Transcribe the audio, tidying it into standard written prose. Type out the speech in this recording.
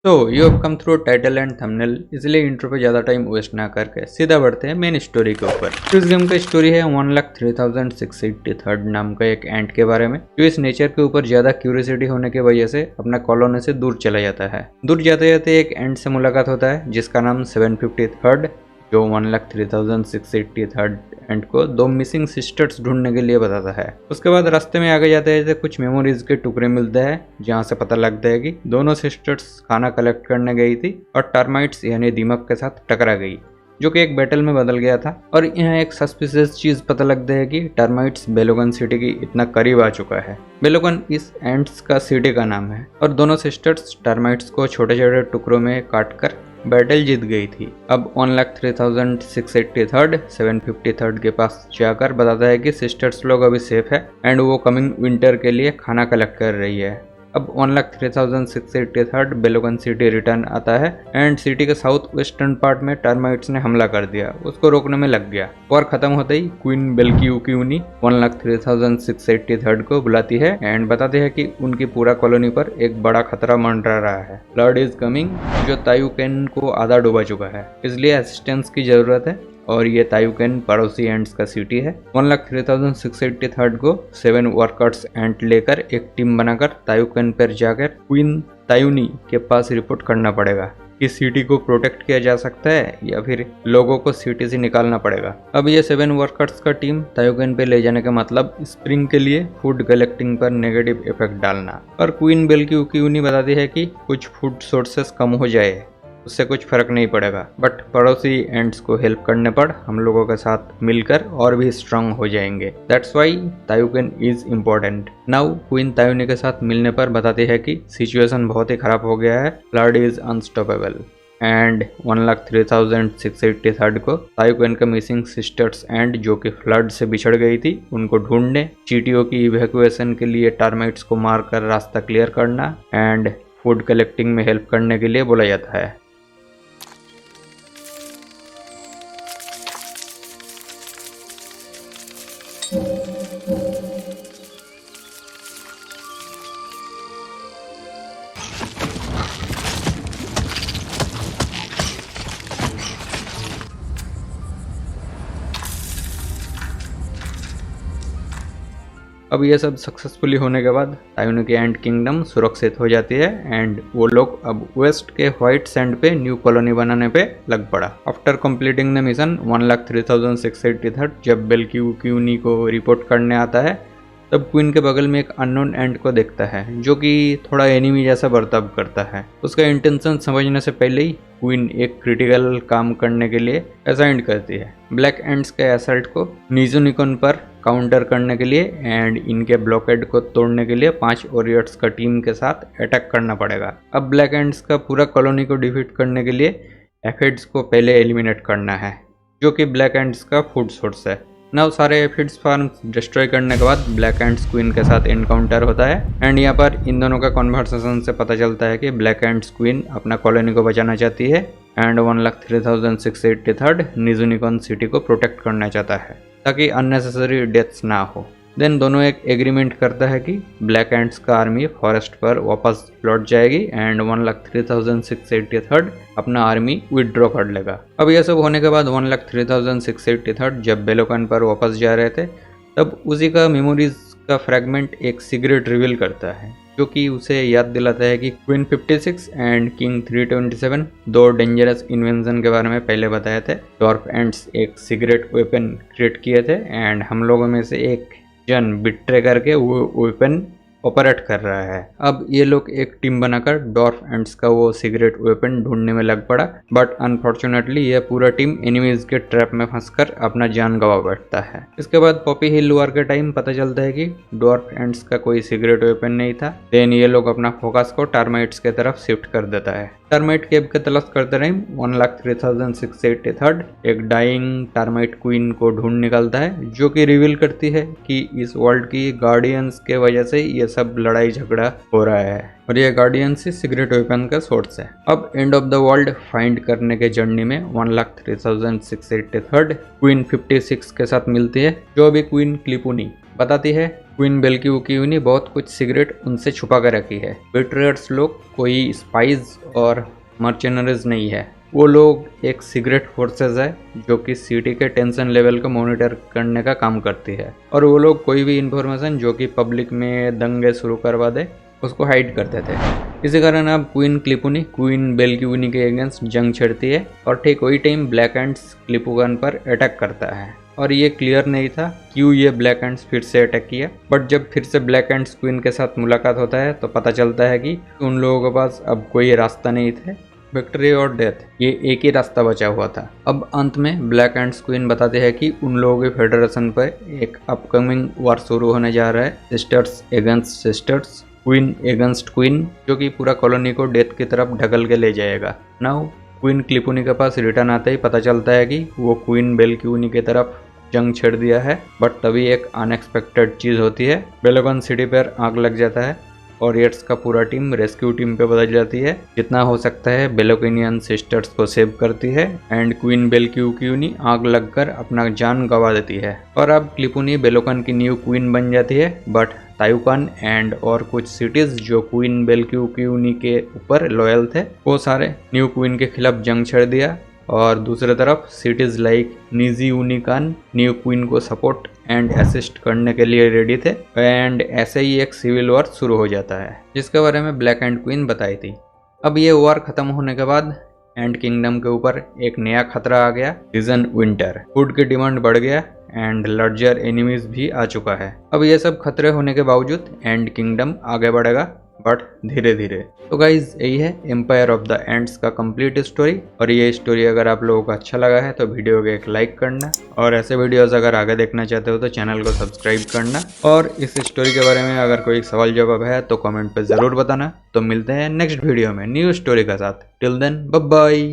तो you have come through title and thumbnail, इसलिए intro पे ज़्यादा टाइम वेस्ट ना करके सीधा बढ़ते हैं मेन स्टोरी के ऊपर। तो इस गेम का स्टोरी है 1,03,683 नाम का एक एंट के बारे में, जो इस नेचर के ऊपर ज़्यादा क्यूरियोसिटी होने की वजह से अपना कॉलोनी से दूर चला जाता है। दूर जाते जाते एक एंट से मुलाकात होता है जिसका नाम 753 जो 1,03,683 एंड को दो मिसिंग सिस्टर्स ढूंढने के लिए बताता है। उसके बाद रास्ते में आगे जाते जाते कुछ मेमोरीज के टुकड़े मिलते हैं जहाँ से पता लगता है कि दोनों सिस्टर्स खाना कलेक्ट करने गई थी और टर्माइट्स यानी दीमक के साथ टकरा गई, जो कि एक बैटल में बदल गया था। और यहाँ एक सस्पिशियस चीज पता लगता है कि टर्माइट्स बेलोगन सिटी की इतना करीब आ चुका है। बेलोगन इस एंट्स का सिटी का नाम है और दोनों सिस्टर्स टर्माइट्स को छोटे छोटे टुकड़ों में काटकर बैटल जीत गई थी। अब 1,03,683 753 के पास जाकर बताता है कि सिस्टर्स लोग अभी सेफ है एंड वो कमिंग विंटर के लिए खाना कलेक्ट कर रही है। अब 1,03,683 बेलोगन सिटी रिटर्न आता है एंड सिटी के साउथ वेस्टर्न पार्ट में टर्माइट्स ने हमला कर दिया, उसको रोकने में लग गया। वॉर खत्म होते ही क्वीन बेल्कियूकियूनी 1,03,683 को बुलाती है एंड बताती है कि उनकी पूरा कॉलोनी पर एक बड़ा खतरा मंडरा रहा है। फ्लड इज कमिंग, जो तायुकेन को आधा डूबा चुका है, इसलिए असिस्टेंस की जरूरत है। और ये तायुकेन पड़ोसी एंट्स का सिटी है। 1,03,683 को 7 वर्कर्स एंट लेकर एक टीम बनाकर तायुकेन पर जाकर क्वीन तायुनी के पास रिपोर्ट करना पड़ेगा कि सिटी को प्रोटेक्ट किया जा सकता है या फिर लोगों को सिटी से निकालना पड़ेगा। अब ये 7 वर्कर्स का टीम तायुकेन पे ले जाने का मतलब स्प्रिंग के लिए फूड कलेक्टिंग पर नेगेटिव इफेक्ट डालना। और क्वीन बेल्कियूकियूनी बताती है कि कुछ फूड सोर्सेस कम हो जाए, उससे कुछ फर्क नहीं पड़ेगा, बट पड़ोसी एंट्स को हेल्प करने पर हम लोगों के साथ मिलकर और भी स्ट्रांग हो जाएंगे। दैट्स वाई तायुकेन इज इम्पोर्टेंट। नाउ क्वीन तायुनी के साथ मिलने पर बताती है कि सिचुएशन बहुत ही खराब हो गया है, फ्लड इज अनस्टॉपेबल। एंड 1,03,683 को तायुकेन के मिसिंग सिस्टर्स एंड जो कि फ्लड से बिछड़ गई थी उनको ढूंढने, चीटियों की इवैक्यूएशन के लिए टर्माइट्स को मारकर रास्ता क्लियर करना एंड फूड कलेक्टिंग में हेल्प करने के लिए बोला जाता है। अब ये सब सक्सेसफुली होने के बाद तायुनी की एंट किंगडम सुरक्षित हो जाती है एंड वो लोग अब वेस्ट के व्हाइट सैंड पे न्यू कॉलोनी बनाने पे लग पड़ा। आफ्टर कंप्लीटिंग द मिशन 1,03,683 जब बेल्कियूकियूनी को रिपोर्ट करने आता है तब क्वीन के बगल में एक अननोन एंट को देखता है जो कि थोड़ा एनिमी जैसा बर्ताव करता है। उसका इंटेंशन समझने से पहले ही क्वीन एक क्रिटिकल काम करने के लिए असाइंड करती है ब्लैक एंट्स के असल्ट को निजुनिकॉन पर काउंटर करने के लिए एंड इनके ब्लॉकेड को तोड़ने के लिए 5 वॉरियर्स का टीम के साथ अटैक करना पड़ेगा। अब ब्लैक एंट्स का पूरा कॉलोनी को डिफीट करने के लिए एफिड्स को पहले एलिमिनेट करना है, जो कि ब्लैक एंट्स का फूड सोर्स है। नाउ सारे एफिड्स फार्म्स डिस्ट्रॉय करने के बाद ब्लैक एंट्स क्वीन के साथ एनकाउंटर होता है एंड यहाँ पर इन दोनों का कॉन्वर्सेशन से पता चलता है कि ब्लैक एंट्स क्वीन अपना कॉलोनी को बचाना चाहती है एंड 1,03,683 निजुनिकॉन सिटी को प्रोटेक्ट करना चाहता है ताकि अननेसेसरी डेथ्स ना हो। देन दोनों एक एग्रीमेंट करता है कि ब्लैक एंट्स का आर्मी फॉरेस्ट पर वापस लौट जाएगी एंड 1,03,683 अपना आर्मी विदड्रॉ कर लेगा। अब यह सब होने के बाद 1,03,683 जब बेलोकन पर वापस जा रहे थे तब उसी का मेमोरीज का फ्रैगमेंट एक सिगरेट रिवील करता है जो कि उसे याद दिलाता है कि क्वीन 56 एंड किंग 327 दो डेंजरस इन्वेंशन के बारे में पहले बताए थे। डॉर्फ एंट्स एक सिगरेट वेपन क्रिएट किए थे एंड हम लोगों में से एक जन बिट्रे करके वो वेपन ऑपरेट कर रहा है। अब ये लोग एक टीम बनाकर डॉर्फ एंट्स का वो सिगरेट वेपन ढूंढने में लग पड़ा, बट अनफॉर्चुनेटली ये पूरा टीम एनिमीज के ट्रैप में फंसकर अपना जान गंवा बैठता है। इसके बाद पॉपी हिल वॉर के टाइम पता चलता है कि डॉर्फ एंट्स का कोई सिगरेट वेपन नहीं था। देन ये लोग अपना फोकस को टर्माइट्स के तरफ शिफ्ट कर देता है। टर्माइट केव के तलाश करते रहे 1,03,683 एक डाइंग टर्माइट क्वीन को ढूंढ निकलता है जो कि रिवील करती है कि इस वर्ल्ड की गार्डियंस के वजह से ये सब लड़ाई झगड़ा हो रहा है और ये गार्डियंस ही सिगरेट वेपन का सोर्स है। अब end of the world find करने के जर्नी में 1,03,683 क्वीन 56 के साथ मिलती है जो अभी क्वीन क्लिपुनी बताती है क्वीन बेल्क्यूनी बहुत कुछ सिगरेट उनसे छुपा कर रखी है। बिट्रेयर्स लोग कोई स्पाइज और मर्चेनरीज नहीं है, वो लोग एक सीक्रेट फोर्सेस है जो कि सिटी के टेंशन लेवल को मॉनिटर करने का काम करती है, और वो लोग कोई भी इंफॉर्मेशन जो कि पब्लिक में दंगे शुरू करवा दे उसको हाइड करते थे। इसी कारण अब क्वीन क्लिपुनी क्वीन बेल्क्यूनी के अगेंस्ट जंग छेड़ती है और ठीक वही टाइम ब्लैक एंड्स क्लिपुगन पर अटैक करता है। और ये क्लियर नहीं था क्यों ये ब्लैक एंड्स फिर से अटैक किया, बट जब फिर से ब्लैक एंड्स क्वीन के साथ मुलाकात होता है तो पता चलता है कि उन लोगों के पास अब कोई रास्ता नहीं थे, विक्ट्री और डेथ ये एक ही रास्ता बचा हुआ था। अब अंत में ब्लैक एंड्स क्वीन बताते हैं कि उन लोगों के फेडरेशन पर एक अपकमिंग वार शुरू होने जा रहा है, sisters against sisters, queen against queen, जो कि पूरा कॉलोनी को डेथ की तरफ ढकल के ले जाएगा। नाउ क्वीन क्लिपुनी के पास रिटर्न आते ही पता चलता है कि वो क्वीन बेल्क्यूनी की तरफ जंग छेड़ दिया है, बट तभी एक अनएक्सपेक्टेड चीज़ होती है। बेलोगन सिटी पर आग लग जाता है और येट्स का पूरा टीम रेस्क्यू टीम पे बदल जाती है। जितना हो सकता है बेलोकिनियन सिस्टर्स को सेव करती है एंड क्वीन बेल्क्यूनी आग लगकर अपना जान गंवा देती है। और अब क्लिपुनी बेलोकन की न्यू क्वीन बन जाती है, बट तायुकान एंड और कुछ सिटीज जो क्वीन बेल्क्यूनी के ऊपर लॉयल थे वो सारे न्यू क्वीन के खिलाफ जंग छेड़ दिया, और दूसरी तरफ सिटीज लाइक निजी यूनिकान न्यू क्वीन को सपोर्ट एंड असिस्ट करने के लिए रेडी थे, एंड ऐसे ही एक सिविल वॉर शुरू हो जाता है जिसके बारे में ब्लैक एंड क्वीन बताई थी। अब ये वॉर खत्म होने के बाद एंड किंगडम के ऊपर एक नया खतरा आ गया, सीजन विंटर। फूड की डिमांड बढ़ गया एंड लार्जर एनिमीज भी आ चुका है। अब ये सब खतरे होने के बावजूद एंड किंगडम आगे बढ़ेगा, बट धीरे धीरे। तो गाइज यही है एम्पायर ऑफ द एंड्स का कंप्लीट स्टोरी, और ये स्टोरी अगर आप लोगों को अच्छा लगा है तो वीडियो को एक लाइक करना, और ऐसे वीडियोस अगर आगे देखना चाहते हो तो चैनल को सब्सक्राइब करना, और इस स्टोरी के बारे में अगर कोई सवाल जवाब है तो कमेंट पे ज़रूर बताना। तो मिलते हैं नेक्स्ट वीडियो में न्यू स्टोरी के साथ। Till then bye bye.